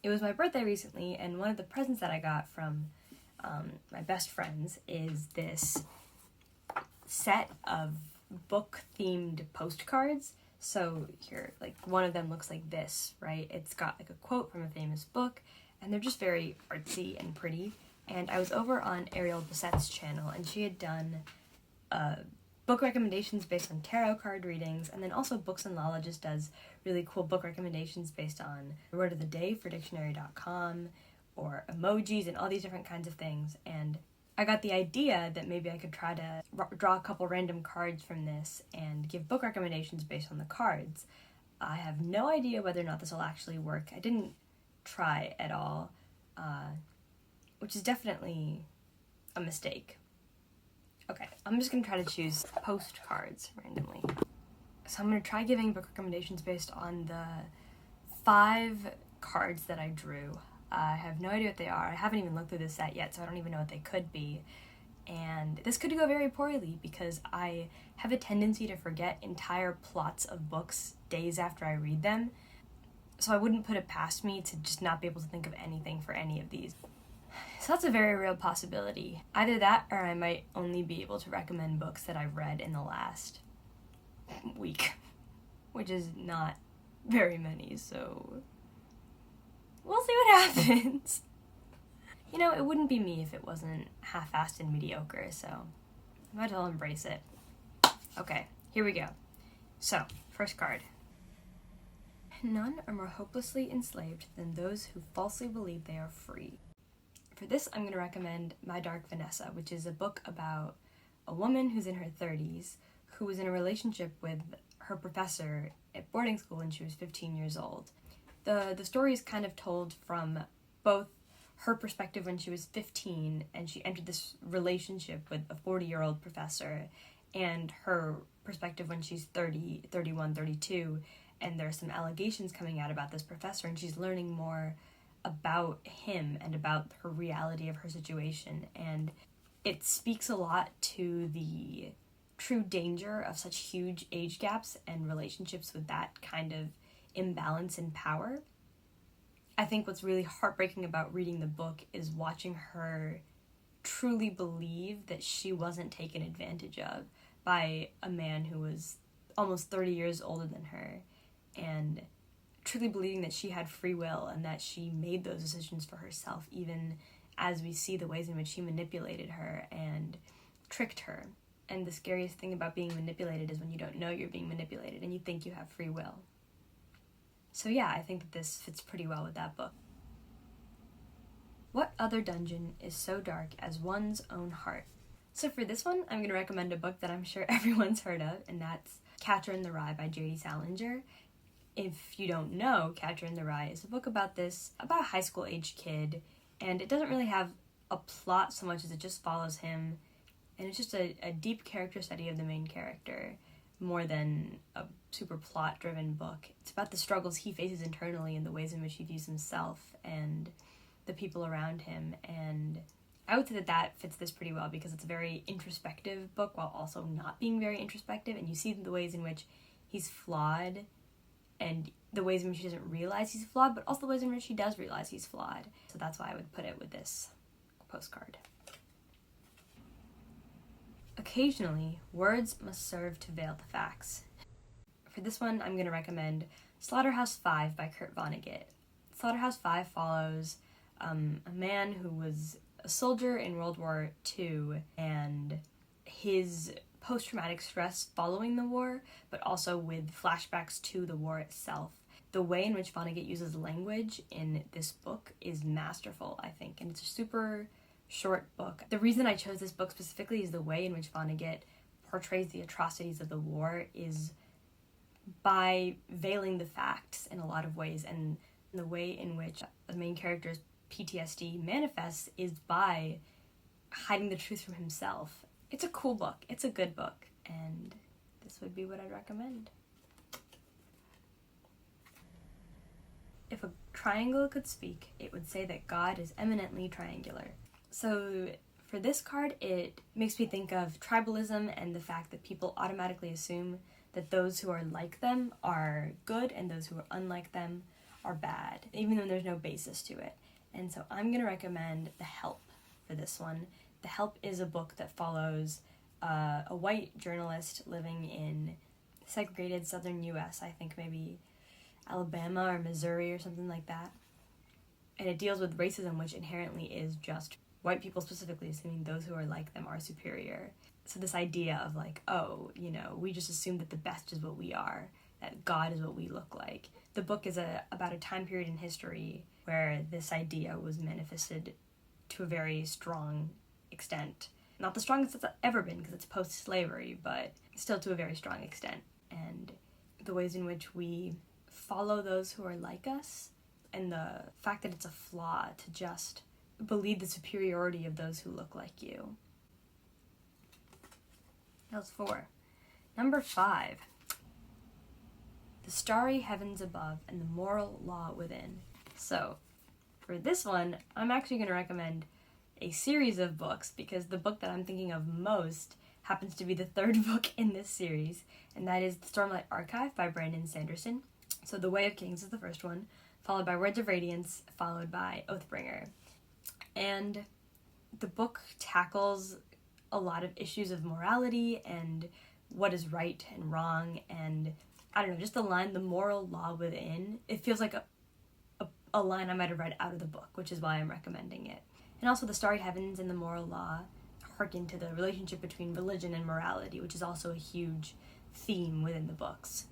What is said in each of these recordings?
It was my birthday recently, and one of the presents that I got from my best friends is this set of book-themed postcards. So here, like, one of them looks like this, right? It's got like a quote from a famous book, and they're just very artsy and pretty. And I was over on Ariel Bassett's channel, and she had done book recommendations based on tarot card readings, and then also Books and Lala just does really cool book recommendations based on the word of the day for dictionary.com, or emojis and all these different kinds of things. And I got the idea that maybe I could try to draw a couple random cards from this and give book recommendations based on the cards. I have no idea whether or not this will actually work. I didn't try at all, which is definitely a mistake. Okay, I'm just going to try to choose postcards randomly. So I'm going to try giving book recommendations based on the 5 cards that I drew. I have no idea what they are. I haven't even looked through this set yet, so I don't even know what they could be. And this could go very poorly because I have a tendency to forget entire plots of books days after I read them. So I wouldn't put it past me to just not be able to think of anything for any of these. So that's a very real possibility. Either that, or I might only be able to recommend books that I've read in the last week, which is not very many, so we'll see what happens. You know, it wouldn't be me if it wasn't half-assed and mediocre, so I might as well embrace it. Okay, here we go. So, first card. None are more hopelessly enslaved than those who falsely believe they are free. For this, I'm going to recommend My Dark Vanessa, which is a book about a woman who's in her 30s who was in a relationship with her professor at boarding school when she was 15 years old. The story is kind of told from both her perspective when she was 15 and she entered this relationship with a 40-year-old professor, and her perspective when she's 30, 31, 32, and there's some allegations coming out about this professor, and she's learning more about him and about her reality of her situation. And it speaks a lot to the true danger of such huge age gaps and relationships with that kind of imbalance in power. I think what's really heartbreaking about reading the book is watching her truly believe that she wasn't taken advantage of by a man who was almost 30 years older than her, and truly believing that she had free will and that she made those decisions for herself, even as we see the ways in which he manipulated her and tricked her. And the scariest thing about being manipulated is when you don't know you're being manipulated and you think you have free will. So yeah, I think that this fits pretty well with that book. What other dungeon is so dark as one's own heart? So for this one, I'm going to recommend a book that I'm sure everyone's heard of, and that's Catcher in the Rye by J.D. Salinger. If you don't know, Catcher in the Rye is a book about a high school age kid, and it doesn't really have a plot so much as it just follows him, and it's just a deep character study of the main character more than a super plot driven book. It's about the struggles he faces internally and the ways in which he views himself and the people around him, and I would say that fits this pretty well because it's a very introspective book while also not being very introspective, and you see the ways in which he's flawed and the ways in which he doesn't realize he's flawed, but also the ways in which he does realize he's flawed. So that's why I would put it with this postcard. Occasionally, words must serve to veil the facts. For this one, I'm going to recommend SlaughterhouseFive by Kurt Vonnegut. SlaughterhouseFive follows a man who was a soldier in World War II and his post-traumatic stress following the war, but also with flashbacks to the war itself. The way in which Vonnegut uses language in this book is masterful, I think, and it's a super short book. The reason I chose this book specifically is the way in which Vonnegut portrays the atrocities of the war is by veiling the facts in a lot of ways, and the way in which the main character's PTSD manifests is by hiding the truth from himself. It's a cool book, it's a good book, and this would be what I'd recommend. If a triangle could speak, it would say that God is eminently triangular. So for this card, it makes me think of tribalism and the fact that people automatically assume that those who are like them are good and those who are unlike them are bad, even though there's no basis to it. And so I'm going to recommend The Help for this one. The Help is a book that follows a white journalist living in segregated southern U.S., I think maybe Alabama or Missouri or something like that. And it deals with racism, which inherently is just white people specifically assuming those who are like them are superior. So this idea of like, oh, you know, we just assume that the best is what we are, that God is what we look like. The book is about a time period in history where this idea was manifested to a very strong extent. Not the strongest it's ever been because it's post-slavery, but still to a very strong extent. And the ways in which we follow those who are like us, and the fact that it's a flaw to just believe the superiority of those who look like you. That was 4. Number 5. The Starry Heavens Above and the Moral Law Within. So, for this one, I'm actually going to recommend a series of books because the book that I'm thinking of most happens to be the 3rd book in this series, and that is The Stormlight Archive by Brandon Sanderson. So The Way of Kings is the first one, followed by Words of Radiance, followed by Oathbringer. And the book tackles a lot of issues of morality and what is right and wrong, and I don't know, just the line, the moral law within, it feels like a line I might have read out of the book, which is why I'm recommending it. And also the Starry Heavens and the moral law harken to the relationship between religion and morality, which is also a huge theme within the books.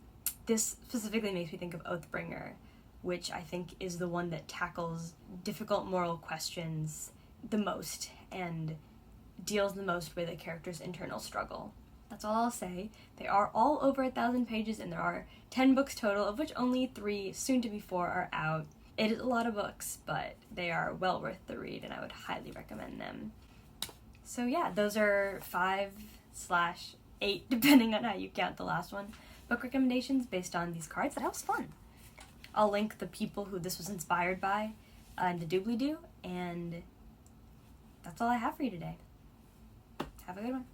This specifically makes me think of Oathbringer, which I think is the one that tackles difficult moral questions the most and deals the most with a character's internal struggle. That's all I'll say. They are all over 1,000 pages, and there are 10 books total, of which only 3, soon to be 4, are out. It is a lot of books, but they are well worth the read, and I would highly recommend them. So yeah, those are 5/8, depending on how you count the last one, book recommendations based on these cards. That was fun. I'll link the people who this was inspired by in the doobly-doo, and that's all I have for you today. Have a good one.